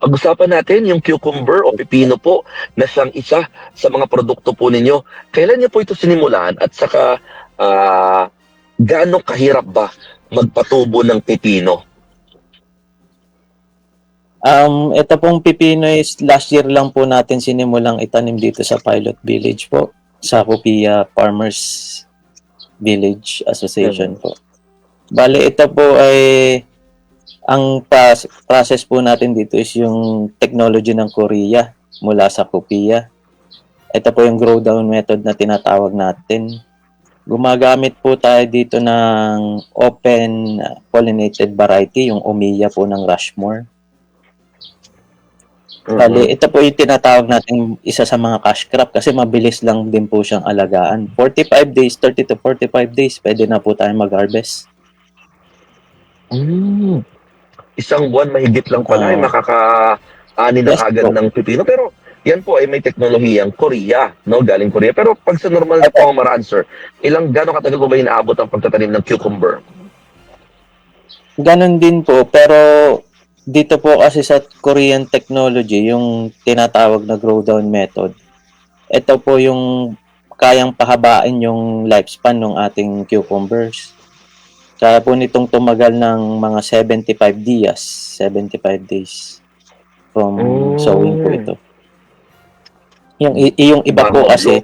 Pag-usapan natin yung cucumber o pipino po na siyang isa sa mga produkto po ninyo. Kailan niyo po ito sinimulan at saka gaano kahirap ba magpatubo ng pipino? Ito pong pipino is last year lang po natin sinimulang itanim dito sa Pilot Village po, sa Copia Farmers Village Association Mhm. po. Bale, ito po ay ang process po natin dito is yung technology ng Korea mula sa Copia. Ito po yung grow down method na tinatawag natin. Gumagamit po tayo dito ng open pollinated variety, yung Omiya po ng Rushmore. Bali, Mhm. ito po yung tinatawag natin isa sa mga cash crop kasi mabilis lang din po siyang alagaan. 45 days, 30 to 45 days, pwede na po tayo mag-harvest. Mm. Isang buwan mahigit lang pala ay Ah, makakaani na yes kagad po. ng pipino. Pero yan po ay may teknolohiyang Korea, no? Galing Korea. Pero pag sa normal na Opo, pamamaraan, sir, gano'ng katagal po ba inaabot ang pagtatanim ng cucumber? ganun din po, pero dito po kasi sa Korean technology, yung tinatawag na grow down method, ito po yung kayang pahabain yung lifespan ng ating cucumbers. Kaya po nitong tumagal ng mga 75 days, 75 days from sowing po Mm. ito. Yung iba Bago po mag-grow. kasi,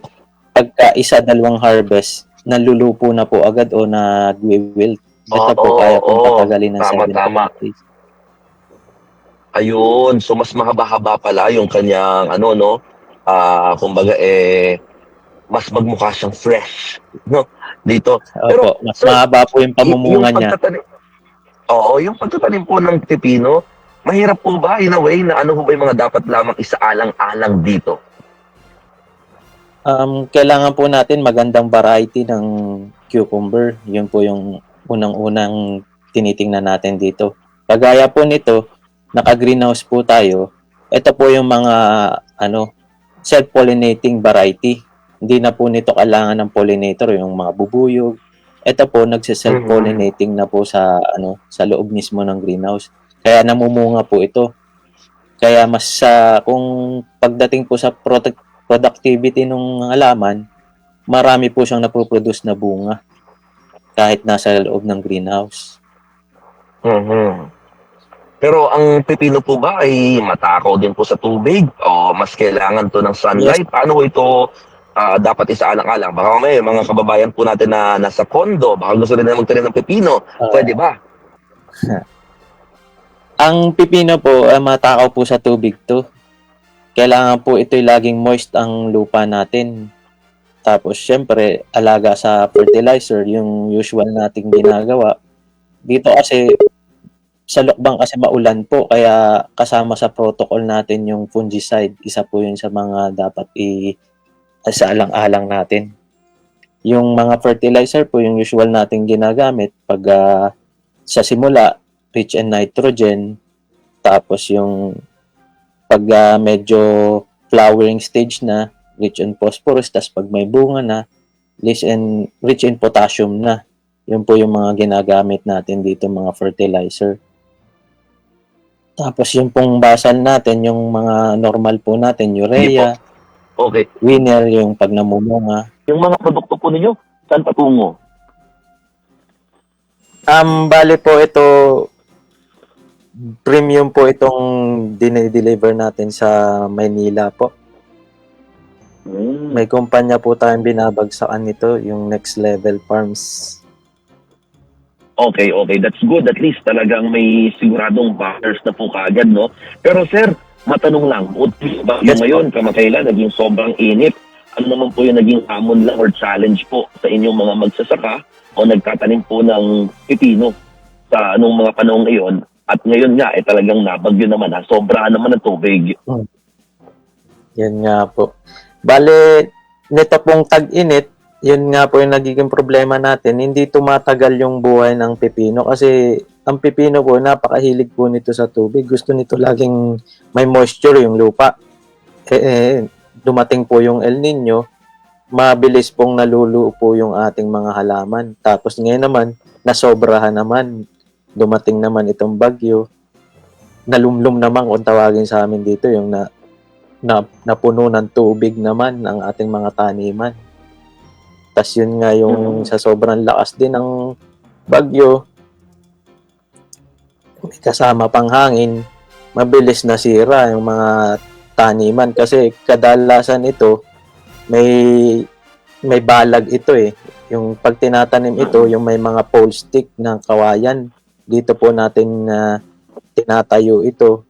pagka isa, dalawang harvest, nalulupo na po agad o nagwi-wilt. Ito Oo, po kaya pong oo. patagalin ng Tama, tama. 75 days. Ayun, so mas mahaba-haba pala yung kanyang ano 'no, kumbaga, mas magmukha siyang fresh 'no, dito. Opo, Pero mas sir, mahaba po yung yung pamumunga niya. pagtatanim oo, yung pagtatanim po ng pipino, mahirap po ba in a way na ano ho ba yung mga dapat lamang isaalang-alang dito? Kailangan po natin magandang variety ng cucumber. Yun po yung unang-unang tinitingnan natin dito. Kagaya po nito, naka-greenhouse po tayo. Ito po yung mga ano, self-pollinating variety. Hindi na po nito kailangan ng pollinator, yung mga bubuyog. Ito po Mhm. nagse-self-pollinating na po sa loob mismo ng greenhouse. Kaya namumunga po ito. Kaya mas kung pagdating po sa productivity ng halaman, marami po siyang napoproduce na bunga kahit nasa loob ng greenhouse. Mhm. Pero ang pipino po ba ay matakaw din po sa tubig o mas kailangan 'to ng Yes. sunlight? Paano ho ito, dapat isaalang-alang? Baka mamaya yung mga kababayan po natin na nasa condo, baka gusto nila magtanim ng pipino, puwede Uh, ba? ang pipino po, matakaw po sa tubig to. Kailangan po ito'y laging moist ang lupa natin. Tapos, syempre, alaga sa fertilizer, yung usual nating ginagawa. Dito kasi, sa Lokbang kasi maulan po, kaya kasama sa protocol natin yung fungicide. Isa po yun sa mga dapat isaalang-alang natin. Yung mga fertilizer po, yung usual nating ginagamit pag sa simula, rich in nitrogen, tapos yung pag medyo flowering stage na, rich in phosphorus, tapos pag may bunga na, rich in potassium na. Yun po yung mga ginagamit natin dito, mga fertilizer. Tapos yung pong basal natin, yung mga normal po natin, Sige po, urea, okey. winner, yung pag namumunga. Yung mga produkto po ninyo, saan patungo? Bale po ito, premium po itong dinideliver natin sa Maynila po. Hmm. May kumpanya po tayong binabagsakan nito, yung Next Level Farms. Okay, okay, that's good. At least talagang may siguradong buyers na po kaagad 'no. Pero sir, matanong lang, bukod po sa bagyo Yes po. ngayon, kamakailan naging sobrang init, ano naman po yung naging hamon lang or challenge po sa inyong mga magsasaka o nagtatanim po ng pipino sa anong mga panahong iyon? At ngayon nga, talagang nabagyo naman, sobrahan naman ng tubig. Hmm, yan nga po. Bale, nito pong tag-init, yun nga po yung nagiging problema natin. Hindi tumatagal yung buhay ng pipino kasi ang pipino po, napakahilig po nito sa tubig. Gusto nito laging may moisture yung lupa. Dumating po yung El Nino, mabilis pong naluluo po yung ating mga halaman. Tapos ngayon naman, nasobrahan naman. Dumating naman itong bagyo. nalumlum naman kung tawagin sa amin dito, yung napuno ng tubig naman ang ating mga taniman. Tas yun nga yung sa sobrang lakas din ng bagyo, kasama pang hangin, mabilis nasira yung mga taniman kasi kadalasan ito may balag ito eh. Yung pag tinatanim ito, yung may mga pole stick ng kawayan, dito po natin tinatayo ito,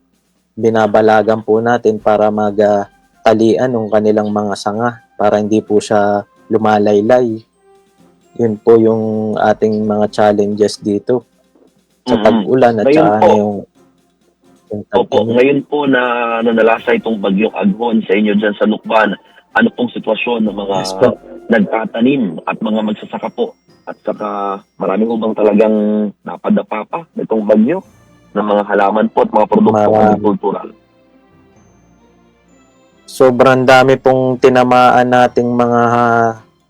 binabalagan po natin para magtalian ng kanilang mga sanga para hindi po siya lumalaylay. Yun po yung ating mga challenges dito sa tag-ulan at Ngayon saka po, yung opo, ngayon po na nalasa itong bagyong Aghon sa inyo dyan sa Lukban, ano pong sitwasyon ng mga Yes po. nagtatanim at mga magsasaka po? At saka marami po bang talagang napadapa pa nitong bagyo ng mga halaman po at mga produktong Marami. agrikultural? Sobrang dami pong tinamaan nating mga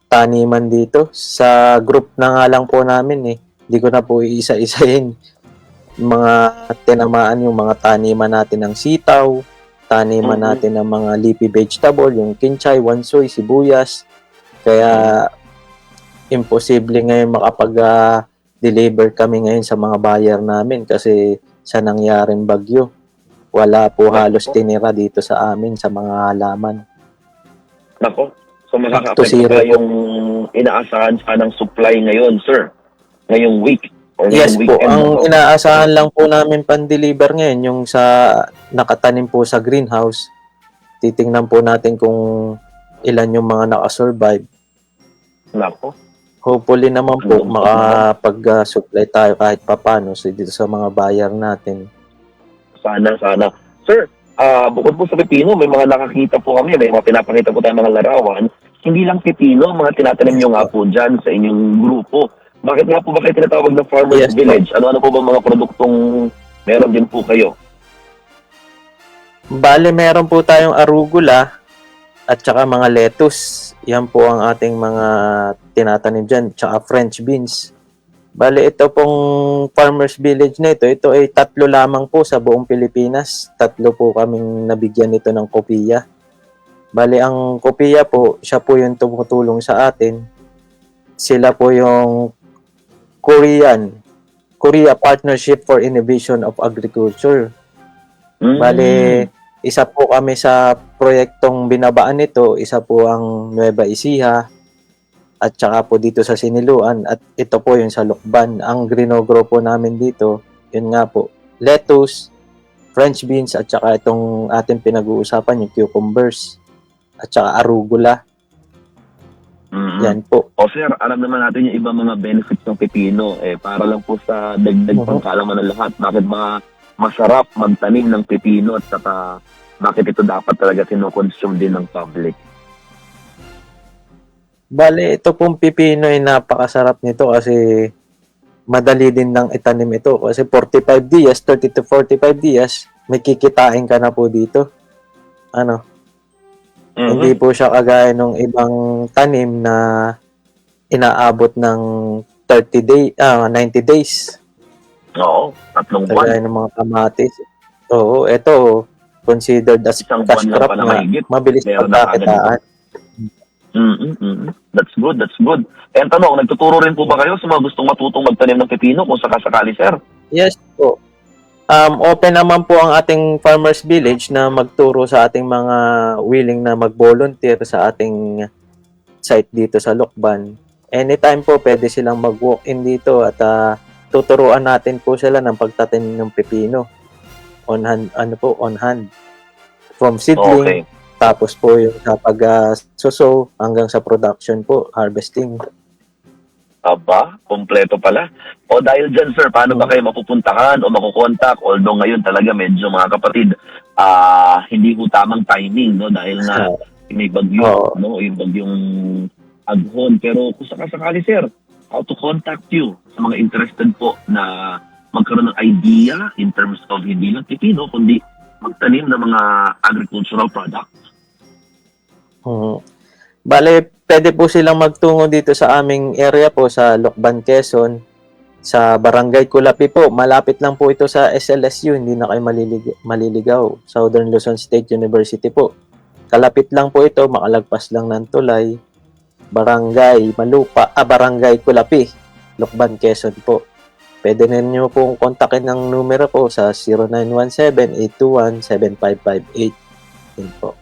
taniman dito. Sa group na nga lang po namin eh. Hindi ko na po iisa-isahin. Mga tinamaan yung mga taniman natin ng sitaw, taniman natin ng mga leafy vegetable, yung kinchay, wansoy, sibuyas. Kaya imposible ngayon makapag-deliver kami ngayon sa mga buyer namin kasi sa nangyaring bagyo. Wala po halos tinira dito sa amin sa mga halaman. Nako, so Back to makaka-affect zero ba po. yung inaasahan sanang supply ngayon, sir? Ngayong week or Yes ngayong po, weekend? ang na to? inaasahan lang po namin pan-deliver ngayon yung sa nakatanim po sa greenhouse. Titingnan po natin kung ilan yung mga nakasurvive. Nako. Hopefully naman po makapag-supply tayo kahit papano dito sa mga buyer natin. Sana. Sir, bukod po sa pepino, may mga nakakita po kami, may mga pinapakita po tayo mga larawan. Hindi lang pepino, mga tinatanim nyo nga po dyan sa inyong grupo. Bakit nga po ba kayo tinatawag na Farmers Yes po. Village? Ano po ba mga produktong meron din po kayo? Bale, meron po tayong arugula at saka mga lettuce. Yan po ang ating mga tinatanim dyan. Tsaka French beans. Bale, ito pong Farmers Village na ito ay 3 lamang po sa buong Pilipinas. 3 po kaming nabigyan nito ng kopiya. Bale, ang kopiya po, siya po yung tumutulong sa atin. Sila po yung Korea Partnership for Innovation of Agriculture. Bale, isa po kami sa proyektong binabaan nito, isa po ang Nueva Ecija at saka po dito sa Siniluan at ito po yung sa Lukban. Ang grinogro po namin dito, yun nga po, lettuce, French beans at saka itong ating pinag-uusapan yung cucumbers at saka arugula. Yan po. O sir, alam naman natin yung ibang mga benefits ng pepino. Para lang po sa dagdag pangkalaman ng lahat. Bakit ba masarap magtanim ng pepino at saka bakit ito dapat talaga kinoconsume din ng public? Bale, ito pong pipino ay napakasarap nito kasi madali din nang itanim ito. Kasi 45 dias, 30 to 45 dias, may kikitain ka na po dito. Hindi po siya kagaya ng ibang tanim na inaabot ng 90 days. Oo, 3 buwan. Kagaya ng mga kamatis. Oo, ito considered as Isang cash buwan lang crop pa na na mahigit. mabilis Meron na pagkakitaan. That's good. Ang tanong, nagtuturo rin po ba kayo sa mga gustong matutong magtanim ng pepino kung sakasakali, sir? Yes po. Open naman po ang ating Farmers Village na magturo sa ating mga willing na mag-volunteer sa ating site dito sa Lukban. Anytime po pwede silang mag-walk-in dito at tuturuan natin po sila ng pagtatanim ng pepino. On hand. From seedling, tapos po yung sa pag-sow hanggang sa production po, harvesting. Aba, kompleto pala. O dahil dyan, sir, paano ba kayo mapupuntahan o makukontak? Although ngayon talaga medyo mga kapatid, hindi po tamang timing, no? Dahil nga may bagyo, no? Yung bagyong Aghon. Pero kung sakasakali, sir, how to contact you sa mga interested po na magkaroon ng idea in terms of hindi lang pipino, kundi magtanim ng mga agricultural products? Bale, pwede po silang magtungo dito sa aming area po sa Lukban, Quezon. Sa Barangay Culapi po, malapit lang po ito sa SLSU, hindi na kayo maliligaw. Southern Luzon State University po. Kalapit lang po ito, makalagpas lang ng tulay. Barangay Culapi, Lukban, Quezon po. Pwede ninyo pong kontakin ng numero po sa 0917-821-7558. Yun po.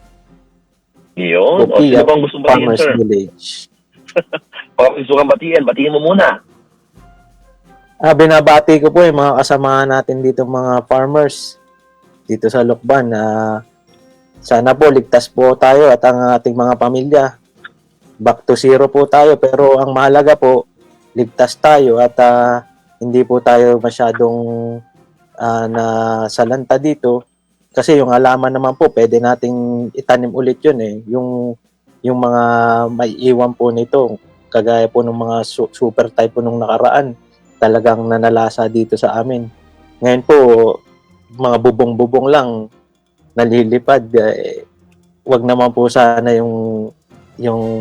Yun. O, Kopi sino at bang gustong batiin, Farmers sir? Village. Baka gusto kang batiin mo muna. Binabati ko po yung mga kasamahan natin dito, mga farmers dito sa Lukban. Sana po ligtas po tayo at ang ating mga pamilya. Back to zero po tayo, pero ang mahalaga po, ligtas tayo at hindi po tayo masyadong nasalanta dito. Kasi yung halaman naman po, pwede nating itanim ulit yun eh. Yung mga may iwan po nito, kagaya po ng mga super type po nung nakaraan, talagang nanalasa dito sa amin. Ngayon po, mga bubong-bubong lang nalilipad. Wag naman po sana yung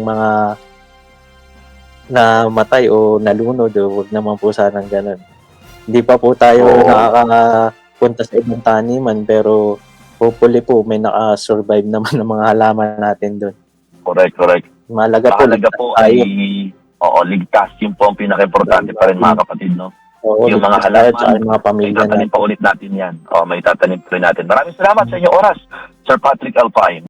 mga namatay o nalunod. Wag naman po sana ganun. Hindi pa po tayo nakakapunta sa ibang taniman, pero hopefully po may naka-survive naman ng mga halaman natin doon. Correct. Mahalaga Po ay ligtas. Yun po ang pinaka-importante pa rin, mga kapatid, no? Oo, yung mga ligtas tayo, halaman, tsaka yung mga may pamilya tatanim natin. pa ulit natin yan. May tatanim pa rin natin. Maraming salamat sa inyong oras, Sir Patrick Alpine.